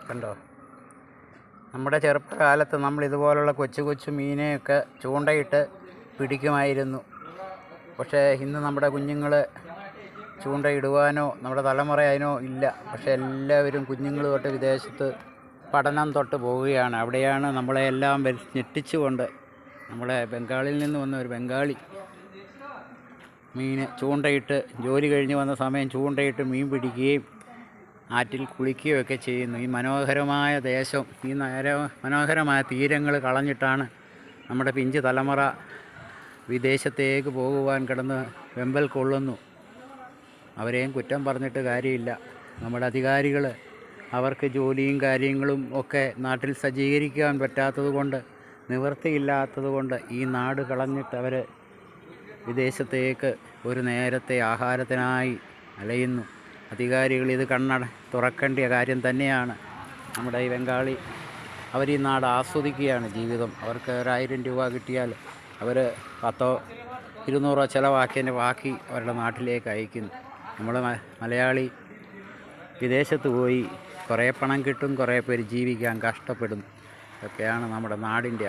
കണ്ടോ? നമ്മുടെ ചെറുപ്പകാലത്ത് നമ്മൾ ഇതുപോലുള്ള കൊച്ചു കൊച്ചു മീനെയൊക്കെ ചൂണ്ടയിട്ട് പിടിക്കുമായിരുന്നു. പക്ഷേ ഇന്ന് നമ്മുടെ കുഞ്ഞുങ്ങൾ ചൂണ്ടയിടുവാനോ നമ്മുടെ തലമുറ അതിനോ ഇല്ല. പക്ഷേ എല്ലാവരും കുഞ്ഞുങ്ങൾ തൊട്ട് വിദേശത്ത് പഠനം തൊട്ട് പോവുകയാണ്. അവിടെയാണ് നമ്മളെല്ലാം ഞെട്ടിച്ചുകൊണ്ട് നമ്മളെ ബംഗാളിൽ നിന്ന് വന്ന ഒരു ബംഗാളി മീൻ ചൂണ്ടയിട്ട് ജോലി കഴിഞ്ഞ് വന്ന സമയം ചൂണ്ടയിട്ട് മീൻ പിടിക്കുകയും ആറ്റിൽ കുളിക്കുകയൊക്കെ ചെയ്യുന്നു. ഈ മനോഹരമായ ദേശം, ഈ മനോഹരമായ തീരങ്ങൾ കളഞ്ഞിട്ടാണ് നമ്മുടെ പിഞ്ച് തലമുറ വിദേശത്തേക്ക് പോകുവാൻ കിടന്ന് വെമ്പൽ കൊള്ളുന്നു. അവരെയും കുറ്റം പറഞ്ഞിട്ട് കാര്യമില്ല. നമ്മുടെ അധികാരികൾ അവർക്ക് ജോലിയും കാര്യങ്ങളും ഒക്കെ നാട്ടിൽ സജ്ജീകരിക്കാൻ പറ്റാത്തത് കൊണ്ട്, നിവൃത്തിയില്ലാത്തത് കൊണ്ട് ഈ നാട് കളഞ്ഞിട്ട് അവർ വിദേശത്തേക്ക് ഒരു നേരത്തെ ആഹാരത്തിനായി അലയുന്നു. അധികാരികൾ ഇത് തുറക്കേണ്ട കാര്യം തന്നെയാണ്. നമ്മുടെ ഈ ബംഗാളി അവർ ഈ നാട് ആസ്വദിക്കുകയാണ് ജീവിതം. അവർക്ക് 1000 രൂപ കിട്ടിയാൽ അവർ 10 200 ചിലവാക്കിയതിൻ്റെ ബാക്കി അവരുടെ നാട്ടിലേക്ക് അയക്കുന്നു. നമ്മൾ മലയാളി വിദേശത്ത് പോയി കുറേ പണം കിട്ടും, കുറേ പേര് ജീവിക്കാൻ കഷ്ടപ്പെടുന്നു. ഇതൊക്കെയാണ് നമ്മുടെ നാടിൻ്റെ